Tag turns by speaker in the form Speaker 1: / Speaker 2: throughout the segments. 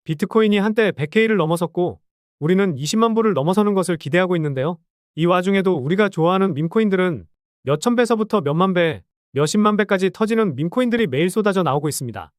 Speaker 1: 비트코인이 한때 100K를 넘어섰고 우리는 20만 불을 넘어서는 것을 기대하고 있는데요. 이 와중에도 우리가 좋아하는 밈코인들은 몇천 배서부터 몇만 배, 몇십만 배까지 터지는 밈코인들이 매일 쏟아져 나오고 있습니다.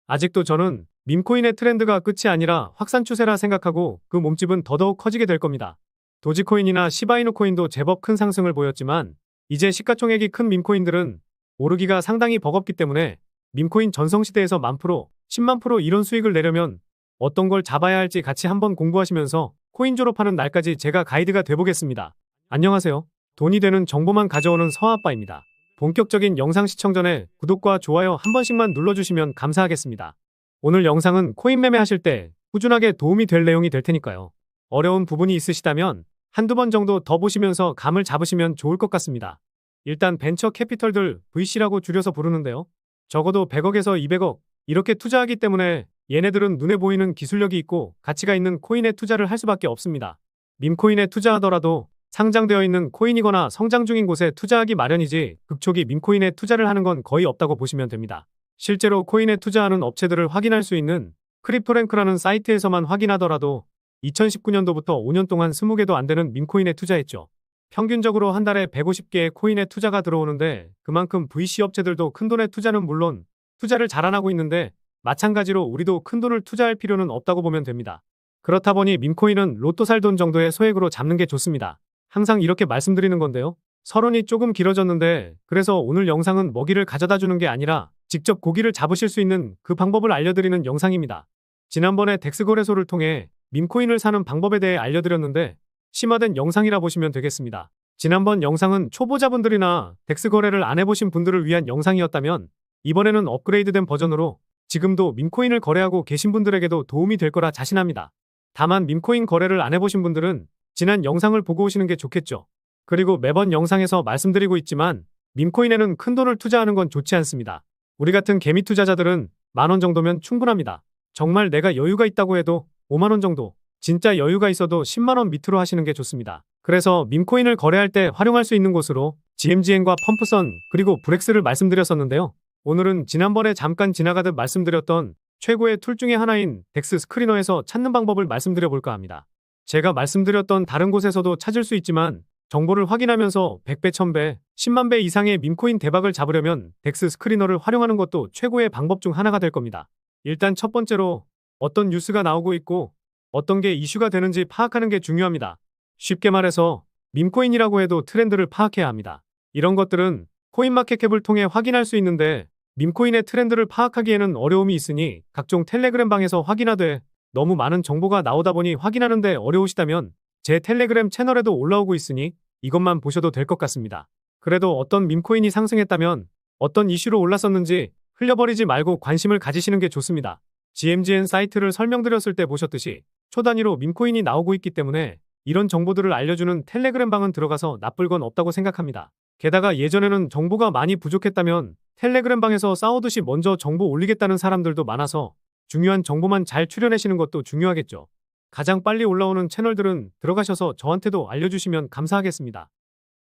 Speaker 1: 아직도 저는 밈코인의 트렌드가 끝이 아니라 확산 추세라 생각하고 그 몸집은 더더욱 커지게 될 겁니다. 도지코인이나 시바이누 코인도 제법 큰 상승을 보였지만 이제 시가총액이 큰 밈코인들은 오르기가 상당히 버겁기 때문에 밈코인 전성시대에서 10,000%, 10만% 이런 수익을 내려면 어떤 걸 잡아야 할지 같이 한번 공부하시면서 코인 졸업하는 날까지 제가 가이드가 돼보겠습니다. 안녕하세요. 돈이 되는 정보만 가져오는 서아빠입니다. 본격적인 영상 시청 전에 구독과 좋아요 한 번씩만 눌러주시면 감사하겠습니다. 오늘 영상은 코인 매매하실 때 꾸준하게 도움이 될 내용이 될 테니까요. 어려운 부분이 있으시다면 한두 번 정도 더 보시면서 감을 잡으시면 좋을 것 같습니다. 일단 벤처 캐피털들 VC라고 줄여서 부르는데요. 적어도 100억에서 200억 이렇게 투자하기 때문에 얘네들은 눈에 보이는 기술력이 있고 가치가 있는 코인에 투자를 할 수밖에 없습니다. 밈코인에 투자하더라도 상장되어 있는 코인이거나 성장 중인 곳에 투자하기 마련이지 극초기 밈코인에 투자를 하는 건 거의 없다고 보시면 됩니다. 실제로 코인에 투자하는 업체들을 확인할 수 있는 크립토랭크라는 사이트에서만 확인하더라도 2019년도부터 5년 동안 20개도 안 되는 밈코인에 투자했죠. 평균적으로 한 달에 150개의 코인에 투자가 들어오는데 그만큼 VC 업체들도 큰돈의 투자는 물론 투자를 잘 안 하고 있는데 마찬가지로 우리도 큰돈을 투자할 필요는 없다고 보면 됩니다. 그렇다 보니 밈코인은 로또 살 돈 정도의 소액으로 잡는 게 좋습니다. 항상 이렇게 말씀드리는 건데요. 서론이 조금 길어졌는데 그래서 오늘 영상은 먹이를 가져다 주는 게 아니라 직접 고기를 잡으실 수 있는 그 방법을 알려드리는 영상입니다. 지난번에 덱스 거래소를 통해 밈코인을 사는 방법에 대해 알려드렸는데 심화된 영상이라 보시면 되겠습니다. 지난번 영상은 초보자분들이나 덱스 거래를 안 해보신 분들을 위한 영상이었다면 이번에는 업그레이드된 버전으로 지금도 밈코인을 거래하고 계신 분들에게도 도움이 될 거라 자신합니다. 다만 밈코인 거래를 안 해보신 분들은 지난 영상을 보고 오시는 게 좋겠죠. 그리고 매번 영상에서 말씀드리고 있지만 밈코인에는 큰돈을 투자하는 건 좋지 않습니다. 우리 같은 개미 투자자들은 10,000원 정도면 충분합니다. 정말 내가 여유가 있다고 해도 50,000원 정도, 진짜 여유가 있어도 100,000원 밑으로 하시는 게 좋습니다. 그래서 밈코인을 거래할 때 활용할 수 있는 곳으로 GMGN과 펌프선 그리고 브렉스를 말씀드렸었는데요. 오늘은 지난번에 잠깐 지나가듯 말씀드렸던 최고의 툴 중에 하나인 덱스 스크리너에서 찾는 방법을 말씀드려 볼까 합니다. 제가 말씀드렸던 다른 곳에서도 찾을 수 있지만 정보를 확인하면서 100배, 1000배, 10만 배 이상의 밈코인 대박을 잡으려면 덱스 스크리너를 활용하는 것도 최고의 방법 중 하나가 될 겁니다. 일단 첫 번째로 어떤 뉴스가 나오고 있고 어떤 게 이슈가 되는지 파악하는 게 중요합니다. 쉽게 말해서 밈코인이라고 해도 트렌드를 파악해야 합니다. 이런 것들은 코인마켓캡을 통해 확인할 수 있는데 밈코인의 트렌드를 파악하기에는 어려움이 있으니 각종 텔레그램 방에서 확인하되 너무 많은 정보가 나오다 보니 확인하는데 어려우시다면 제 텔레그램 채널에도 올라오고 있으니 이것만 보셔도 될 것 같습니다. 그래도 어떤 밈코인이 상승했다면 어떤 이슈로 올랐었는지 흘려버리지 말고 관심을 가지시는 게 좋습니다. GMGN 사이트를 설명드렸을 때 보셨듯이 초단위로 밈코인이 나오고 있기 때문에 이런 정보들을 알려주는 텔레그램 방은 들어가서 나쁠 건 없다고 생각합니다. 게다가 예전에는 정보가 많이 부족했다면 텔레그램 방에서 싸우듯이 먼저 정보 올리겠다는 사람들도 많아서 중요한 정보만 잘 추려내시는 것도 중요하겠죠. 가장 빨리 올라오는 채널들은 들어가셔서 저한테도 알려주시면 감사하겠습니다.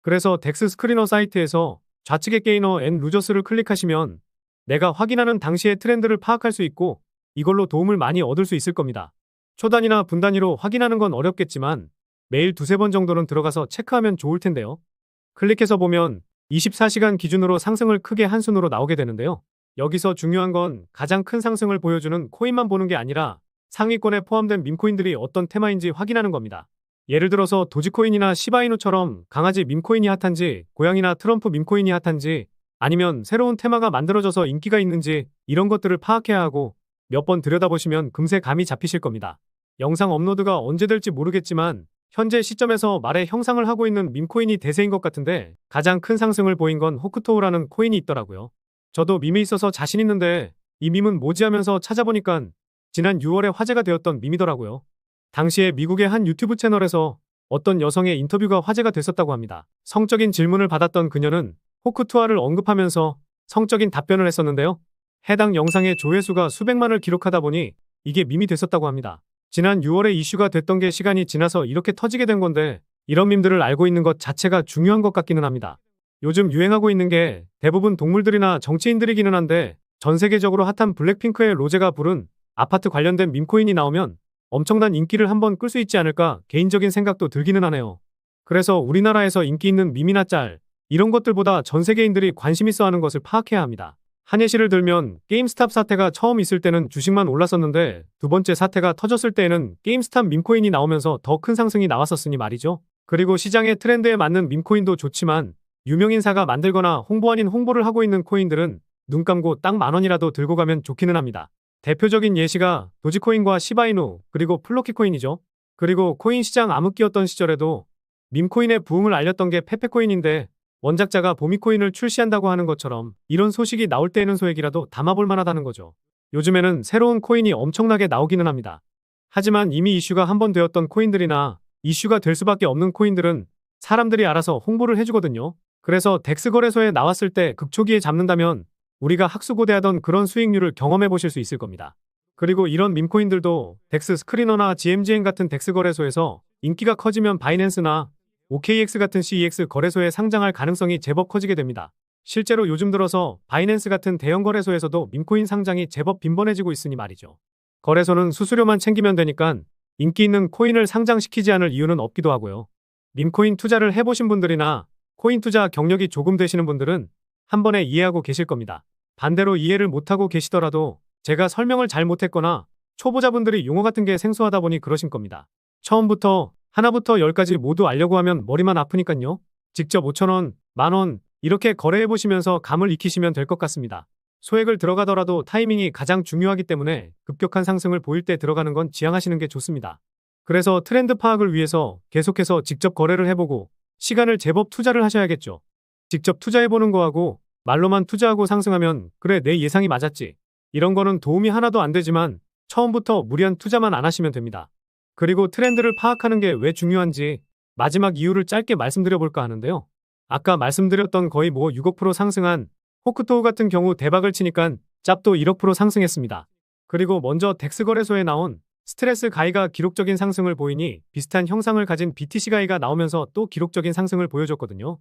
Speaker 1: 그래서 덱스 스크리너 사이트에서 좌측의 게이너 앤 루저스를 클릭하시면 내가 확인하는 당시의 트렌드를 파악할 수 있고 이걸로 도움을 많이 얻을 수 있을 겁니다. 초단위나 분단위로 확인하는 건 어렵겠지만 매일 2-3번 정도는 들어가서 체크하면 좋을 텐데요. 클릭해서 보면 24시간 기준으로 상승을 크게 한 순으로 나오게 되는데요. 여기서 중요한 건 가장 큰 상승을 보여주는 코인만 보는 게 아니라 상위권에 포함된 밈코인들이 어떤 테마인지 확인하는 겁니다. 예를 들어서 도지코인이나 시바이누처럼 강아지 밈코인이 핫한지, 고양이나 트럼프 밈코인이 핫한지, 아니면 새로운 테마가 만들어져서 인기가 있는지 이런 것들을 파악해야 하고 몇 번 들여다보시면 금세 감이 잡히실 겁니다. 영상 업로드가 언제 될지 모르겠지만 현재 시점에서 말의 형상을 하고 있는 밈코인이 대세인 것 같은데 가장 큰 상승을 보인 건 호크토우라는 코인이 있더라고요. 저도 밈에 있어서 자신 있는데 이 밈은 뭐지 하면서 찾아보니까 지난 6월에 화제가 되었던 밈이더라고요. 당시에 미국의 한 유튜브 채널에서 어떤 여성의 인터뷰가 화제가 됐었다고 합니다. 성적인 질문을 받았던 그녀는 호크투아를 언급하면서 성적인 답변을 했었는데요. 해당 영상의 조회수가 수백만을 기록하다 보니 이게 밈이 됐었다고 합니다. 지난 6월에 이슈가 됐던 게 시간이 지나서 이렇게 터지게 된 건데 이런 밈들을 알고 있는 것 자체가 중요한 것 같기는 합니다. 요즘 유행하고 있는 게 대부분 동물들이나 정치인들이기는 한데 전 세계적으로 핫한 블랙핑크의 로제가 부른 아파트 관련된 밈코인이 나오면 엄청난 인기를 한번 끌 수 있지 않을까 개인적인 생각도 들기는 하네요. 그래서 우리나라에서 인기 있는 밈이나 짤, 이런 것들보다 전 세계인들이 관심 있어 하는 것을 파악해야 합니다. 한 예시를 들면 게임스탑 사태가 처음 있을 때는 주식만 올랐었는데 두 번째 사태가 터졌을 때에는 게임스탑 밈코인이 나오면서 더 큰 상승이 나왔었으니 말이죠. 그리고 시장의 트렌드에 맞는 밈코인도 좋지만 유명인사가 만들거나 홍보 아닌 홍보를 하고 있는 코인들은 눈 감고 딱 10,000원이라도 들고 가면 좋기는 합니다. 대표적인 예시가 도지코인과 시바이누 그리고 플로키 코인이죠. 그리고 코인 시장 암흑기였던 시절에도 밈코인의 부흥을 알렸던 게 페페코인인데 원작자가 보미코인을 출시한다고 하는 것처럼 이런 소식이 나올 때에는 소액이라도 담아볼 만하다는 거죠. 요즘에는 새로운 코인이 엄청나게 나오기는 합니다. 하지만 이미 이슈가 한번 되었던 코인들이나 이슈가 될 수밖에 없는 코인들은 사람들이 알아서 홍보를 해주거든요. 그래서 덱스 거래소에 나왔을 때 극초기에 잡는다면 우리가 학수고대하던 그런 수익률을 경험해 보실 수 있을 겁니다. 그리고 이런 밈코인들도 덱스 스크리너나 GMGN 같은 덱스 거래소에서 인기가 커지면 바이낸스나 OKX 같은 CEX 거래소에 상장할 가능성이 제법 커지게 됩니다. 실제로 요즘 들어서 바이낸스 같은 대형 거래소에서도 밈코인 상장이 제법 빈번해지고 있으니 말이죠. 거래소는 수수료만 챙기면 되니까 인기 있는 코인을 상장시키지 않을 이유는 없기도 하고요. 밈코인 투자를 해보신 분들이나 코인 투자 경력이 조금 되시는 분들은 한 번에 이해하고 계실 겁니다. 반대로 이해를 못하고 계시더라도 제가 설명을 잘 못했거나 초보자분들이 용어 같은 게 생소하다 보니 그러신 겁니다. 처음부터 하나부터 10까지 모두 알려고 하면 머리만 아프니깐요. 직접 5,000원, 10,000원 이렇게 거래해보시면서 감을 익히시면 될 것 같습니다. 소액을 들어가더라도 타이밍이 가장 중요하기 때문에 급격한 상승을 보일 때 들어가는 건 지양하시는 게 좋습니다. 그래서 트렌드 파악을 위해서 계속해서 직접 거래를 해보고 시간을 제법 투자를 하셔야겠죠. 직접 투자해보는 거하고 말로만 투자하고 상승하면 그래 내 예상이 맞았지. 이런 거는 도움이 하나도 안 되지만 처음부터 무리한 투자만 안 하시면 됩니다. 그리고 트렌드를 파악하는 게 왜 중요한지 마지막 이유를 짧게 말씀드려볼까 하는데요. 아까 말씀드렸던 거의 6억 프로 상승한 호크토우 같은 경우 대박을 치니까 짭도 1억 프로 상승했습니다. 그리고 먼저 덱스 거래소에 나온 스트레스 가이가 기록적인 상승을 보이니 비슷한 형상을 가진 BTC 가이가 나오면서 또 기록적인 상승을 보여줬거든요.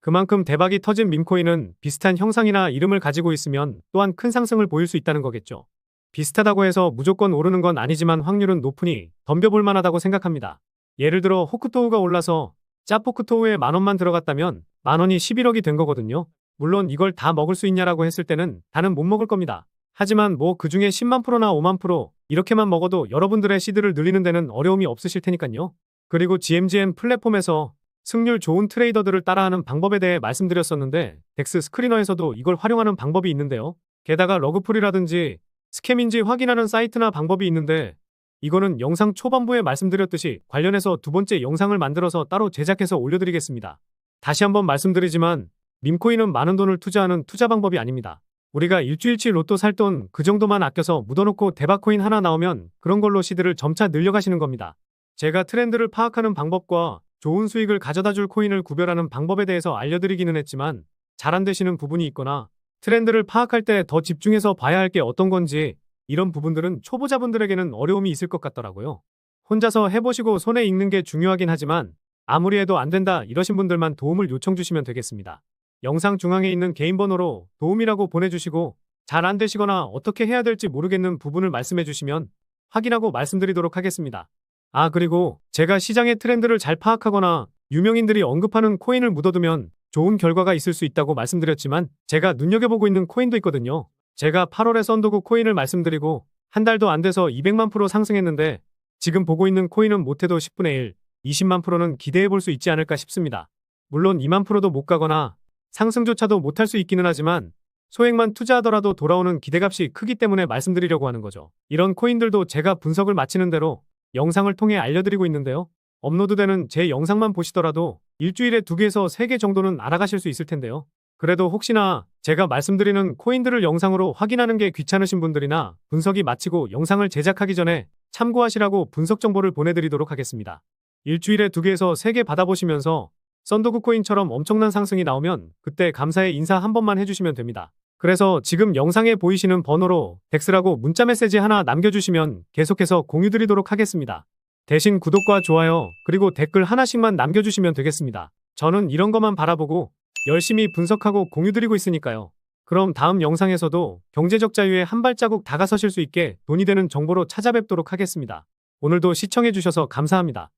Speaker 1: 그만큼 대박이 터진 밈코인은 비슷한 형상이나 이름을 가지고 있으면 또한 큰 상승을 보일 수 있다는 거겠죠. 비슷하다고 해서 무조건 오르는 건 아니지만 확률은 높으니 덤벼볼 만하다고 생각합니다. 예를 들어 호크토우가 올라서 짭호크토우에 10,000원만 들어갔다면 10,000원이 11억이 된 거거든요. 물론 이걸 다 먹을 수 있냐라고 했을 때는 다는 못 먹을 겁니다. 하지만 그 중에 10만 프로나 5만 프로 이렇게만 먹어도 여러분들의 시드를 늘리는 데는 어려움이 없으실 테니까요. 그리고 GMGN 플랫폼에서 승률 좋은 트레이더들을 따라하는 방법에 대해 말씀드렸었는데 덱스 스크리너에서도 이걸 활용하는 방법이 있는데요. 게다가 러그풀이라든지 스캠인지 확인하는 사이트나 방법이 있는데 이거는 영상 초반부에 말씀드렸듯이 관련해서 두 번째 영상을 만들어서 따로 제작해서 올려드리겠습니다. 다시 한번 말씀드리지만 밈코인은 많은 돈을 투자하는 투자 방법이 아닙니다. 우리가 일주일치 로또 살 돈 그 정도만 아껴서 묻어놓고 대박코인 하나 나오면 그런 걸로 시드를 점차 늘려가시는 겁니다. 제가 트렌드를 파악하는 방법과 좋은 수익을 가져다줄 코인을 구별하는 방법에 대해서 알려드리기는 했지만 잘 안 되시는 부분이 있거나 트렌드를 파악할 때 더 집중해서 봐야 할 게 어떤 건지 이런 부분들은 초보자분들에게는 어려움이 있을 것 같더라고요. 혼자서 해보시고 손에 익는 게 중요하긴 하지만 아무리 해도 안 된다 이러신 분들만 도움을 요청 주시면 되겠습니다. 영상 중앙에 있는 개인 번호로 도움이라고 보내주시고 잘 안 되시거나 어떻게 해야 될지 모르겠는 부분을 말씀해 주시면 확인하고 말씀드리도록 하겠습니다. 그리고 제가 시장의 트렌드를 잘 파악하거나 유명인들이 언급하는 코인을 묻어두면 좋은 결과가 있을 수 있다고 말씀드렸지만 제가 눈여겨보고 있는 코인도 있거든요. 제가 8월에 썬더국 코인을 말씀드리고 한 달도 안 돼서 200만 프로 상승했는데 지금 보고 있는 코인은 못해도 10분의 1, 20만 프로는 기대해 볼 수 있지 않을까 싶습니다. 물론 2만 프로도 못 가거나 상승조차도 못할 수 있기는 하지만 소액만 투자하더라도 돌아오는 기대값이 크기 때문에 말씀드리려고 하는 거죠. 이런 코인들도 제가 분석을 마치는 대로 영상을 통해 알려드리고 있는데요. 업로드되는 제 영상만 보시더라도 일주일에 2개에서 3개 정도는 알아가실 수 있을 텐데요. 그래도 혹시나 제가 말씀드리는 코인들을 영상으로 확인하는 게 귀찮으신 분들이나 분석이 마치고 영상을 제작하기 전에 참고하시라고 분석 정보를 보내드리도록 하겠습니다. 일주일에 2개에서 3개 받아보시면서 썬더국 코인처럼 엄청난 상승이 나오면 그때 감사의 인사 한 번만 해주시면 됩니다. 그래서 지금 영상에 보이시는 번호로 덱스라고 문자 메시지 하나 남겨주시면 계속해서 공유드리도록 하겠습니다. 대신 구독과 좋아요 그리고 댓글 하나씩만 남겨주시면 되겠습니다. 저는 이런 것만 바라보고 열심히 분석하고 공유드리고 있으니까요. 그럼 다음 영상에서도 경제적 자유에 한 발자국 다가서실 수 있게 돈이 되는 정보로 찾아뵙도록 하겠습니다. 오늘도 시청해주셔서 감사합니다.